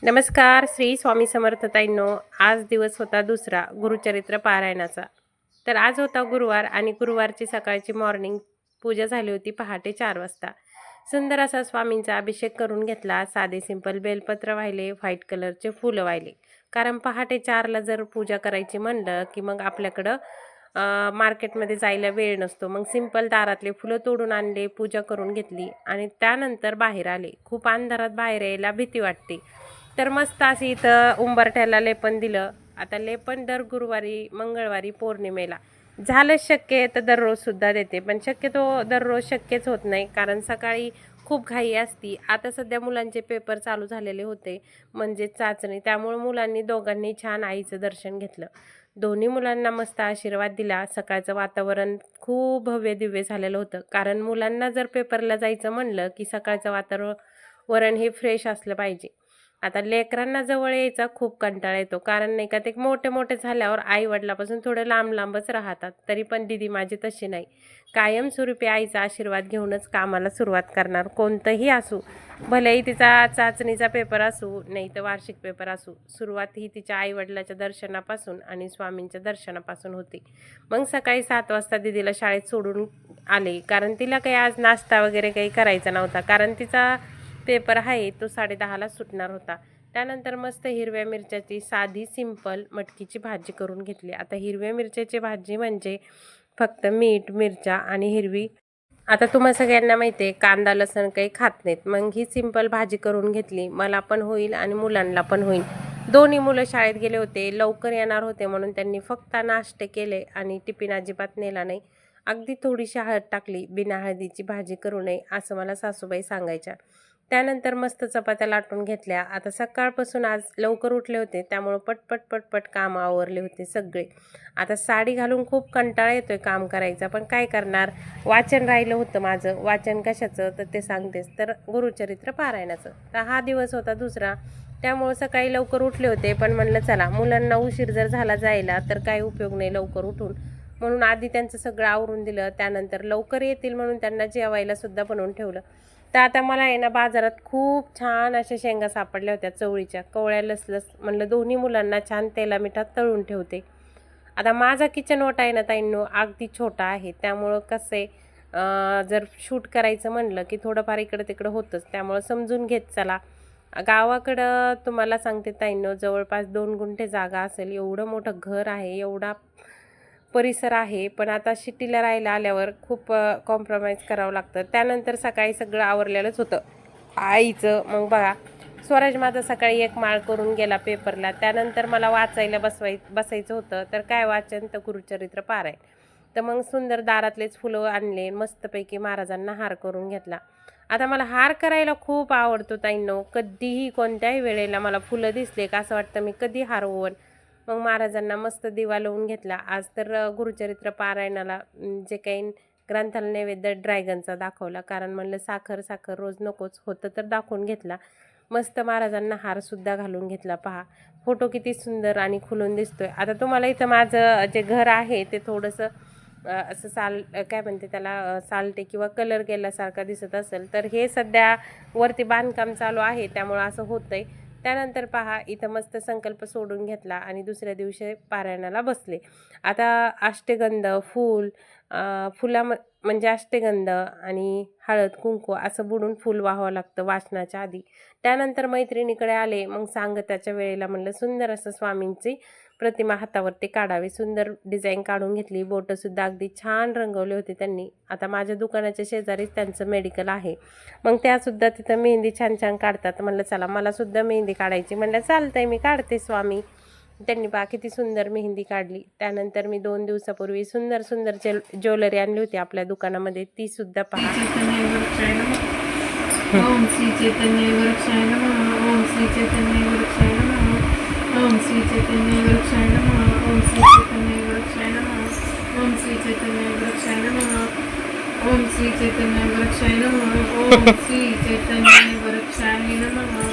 नमस्कार. श्री स्वामी समर्थताईंनो. आज दिवस होता दुसरा गुरुचरित्र पारायणाचा. तर आज होता गुरुवार आणि गुरुवारची सकाळची मॉर्निंग पूजा झाली होती पहाटे 4 वाजता. सुंदर असा स्वामींचा अभिषेक करून घेतला. साधे सिंपल बेलपत्र वाहिले, व्हाईट कलरचे फुलं वाहिले. कारण पहाटे 4ला जर पूजा करायची म्हणलं की मग आपल्याकडं मार्केटमध्ये जायला वेळ नसतो. मग सिंपल दारातले फुलं तोडून आणले, पूजा करून घेतली आणि त्यानंतर बाहेर आले. खूप अंधारात बाहेर यायला भीती वाटते. तर मस्त अशी इथं उंबरठ्याला लेपन दिलं. आता लेपन दर गुरुवारी, मंगळवारी, पौर्णिमेला झालं शक्य तर दररोजसुद्धा देते, पण शक्यतो दररोज शक्यच होत नाही कारण सकाळी खूप घाई असती. आता सध्या मुलांचे पेपर चालू झालेले होते, म्हणजे चाचणी. त्यामुळे मुलांनी दोघांनी छान आईचं दर्शन घेतलं. दोन्ही मुलांना मस्त आशीर्वाद दिला. सकाळचं वातावरण खूप भव्य दिव्य झालेलं होतं, कारण मुलांना जर पेपरला जायचं म्हणलं की सकाळचं वातावरण हे फ्रेश असलं पाहिजे. आता लेकरांना जवळ यायचा खूप कंटाळा येतो, कारण नाही का ते मोठे मोठे झाल्यावर आई वडिलापासून थोडं लांब लांबच राहतात. तरी पण दीदी माझी तशी नाही, कायमस्वरूपी आईचा आशीर्वाद घेऊनच कामाला सुरुवात करणार. कोणतंही असू, भलेही तिचा चाचणीचा पेपर असू नाही तर वार्षिक पेपर असू, सुरुवात ही तिच्या आईवडिलाच्या दर्शनापासून आणि स्वामींच्या दर्शनापासून होते. मग सकाळी 7 वाजता दीदीला शाळेत सोडून आले, कारण तिला काही आज नाश्ता वगैरे काही करायचा नव्हता, कारण तिचा पेपर आहे तो 10:30ला सुटणार होता. त्यानंतर मस्त हिरव्या मिरच्याची साधी सिंपल मटकीची भाजी करून घेतली. आता हिरव्या मिरच्याची भाजी म्हणजे फक्त मीठ, मिरच्या आणि हिरवी. आता तुम्हा सगळ्यांना माहिती आहे कांदा लसण काही खात नाहीत. मग ही सिंपल भाजी करून घेतली. मला पण होईल आणि मुलांना पण होईल. दोन्ही मुलं शाळेत गेले होते, लवकर येणार होते, म्हणून त्यांनी फक्त नाश्ते केले आणि टिफिन अजिबात नेला नाही. अगदी थोडीशी हळद टाकली, बिना हळदीची भाजी करू नये असं मला सासूबाई सांगायच्या. त्यानंतर मस्त चपात्या लाटून घेतल्या. आता सकाळपासून आज लवकर उठले होते, त्यामुळं पटपट पटपट काम आवरले होते सगळे. आता साडी घालून खूप कंटाळा येतोय काम करायचा, पण काय करणार. वाचन राहिलं होतं माझं. वाचन कशाचं तर ते सांगतेच, तर गुरुचरित्र पारायणाचं. तर हा दिवस होता दुसरा, त्यामुळं सकाळी लवकर उठले होते. पण म्हणलं चला मुलांना उशीर जर झाला जायला तर काही उपयोग नाही लवकर उठून, म्हणून आधी त्यांचं सगळं आवरून दिलं. त्यानंतर लवकर येतील म्हणून त्यांना जेवायला सुद्धा बनवून ठेवलं. तर आता मला आहे ना बाजारात खूप छान अशा शेंगा सापडल्या होत्या चवळीच्या, कवळ्या लसलस. म्हणलं दोन्ही मुलांना छान तेला मिठात तळून ठेवते. आता माझा किचन ओटा आहे ना ताईंनो अगदी छोटा आहे, त्यामुळं कसं आहे जर शूट करायचं म्हणलं की थोडंफार इकडं तिकडं होतंच. त्यामुळं समजून घेत चला. गावाकडं तुम्हाला सांगते ताईंनो जवळपास 2 गुंठे जागा असेल, एवढं मोठं घर आहे, एवढा परिसर आहे. पण आता सिटीला राहायला आल्यावर खूप कॉम्प्रोमाइज करावं लागतं. त्यानंतर सकाळी सगळं आवरलेलंच होतं आईचं. मग बघा स्वराज माझा सकाळी 1 माळ करून गेला पेपरला. त्यानंतर मला वाचायला बसायचं होतं. तर काय वाचन तर गुरुचरित्र पारायण. तर मग सुंदर दारातलेच फुलं आणले, मस्तपैकी महाराजांना हार करून घेतला. आता मला हार करायला खूप आवडतो ताईंनो. कधीही कोणत्याही वेळेला मला फुलं दिसले का असं वाटतं मी कधी हार ओवन. मग महाराजांना मस्त दिवा लावून घेतला. आज तर गुरुचरित्र पारायणाला जे काही ग्रंथाला नैवेद्य ड्रॅगनचा दाखवला, कारण म्हणलं साखर रोज नकोच, होतं तर दाखवून घेतला. मस्त महाराजांना हारसुद्धा घालून घेतला. पहा फोटो किती सुंदर आणि खुलून दिसतोय. आता तुम्हाला इथं माझं जे घर आहे ते थोडंसं असं काय म्हणते त्याला सालटे किंवा कलर गेल्यासारखा दिसत असेल, तर हे सध्या वरती बांधकाम चालू आहे त्यामुळं असं होतंय. त्यानंतर पहा इथं मस्त संकल्प सोडून घेतला आणि दुसऱ्या दिवशी पारायणाला बसले. आता अष्टगंध फूल म्हणजे अष्टगंध आणि हळद कुंकू असं बुडून फूल वाहावं लागतं वाचनाच्या आधी. त्यानंतर मैत्रिणीकडे आले. मग सांगताच्या वेळेला म्हणलं सुंदर असं स्वामींची प्रतिमा हातावरती काढावी. सुंदर डिझाईन काढून घेतली. बोटंसुद्धा अगदी छान रंगवले होते त्यांनी. आता माझ्या दुकानाच्या शेजारीच त्यांचं मेडिकल आहे, मग त्यासुद्धा तिथं मेहंदी छान छान काढतात. म्हणलं चला मलासुद्धा मेहंदी काढायची. म्हणलं चालतंय मी काढते स्वामी. त्यांनी पहा किती सुंदर मेहंदी काढली. त्यानंतर मी 2 दिवसापूर्वी सुंदर सुंदर ज्वेलरी आणली होती आपल्या दुकानामध्ये, ती सुद्धा पहा. ओम श्री चैतन्य वृक्षाय नमः. ओम श्री चैतन्य वृक्षाय नमः. ओम श्री चैतन्य वृक्षाय नमः. ओम श्री चैतन्य वृक्षाय नमः. ओम श्री चैतन्य वृक्षाय नमः. ओम श्री चैतन्य वृक्षाय नमः. ओम श्री चैतन्य वृक्षाय नमः.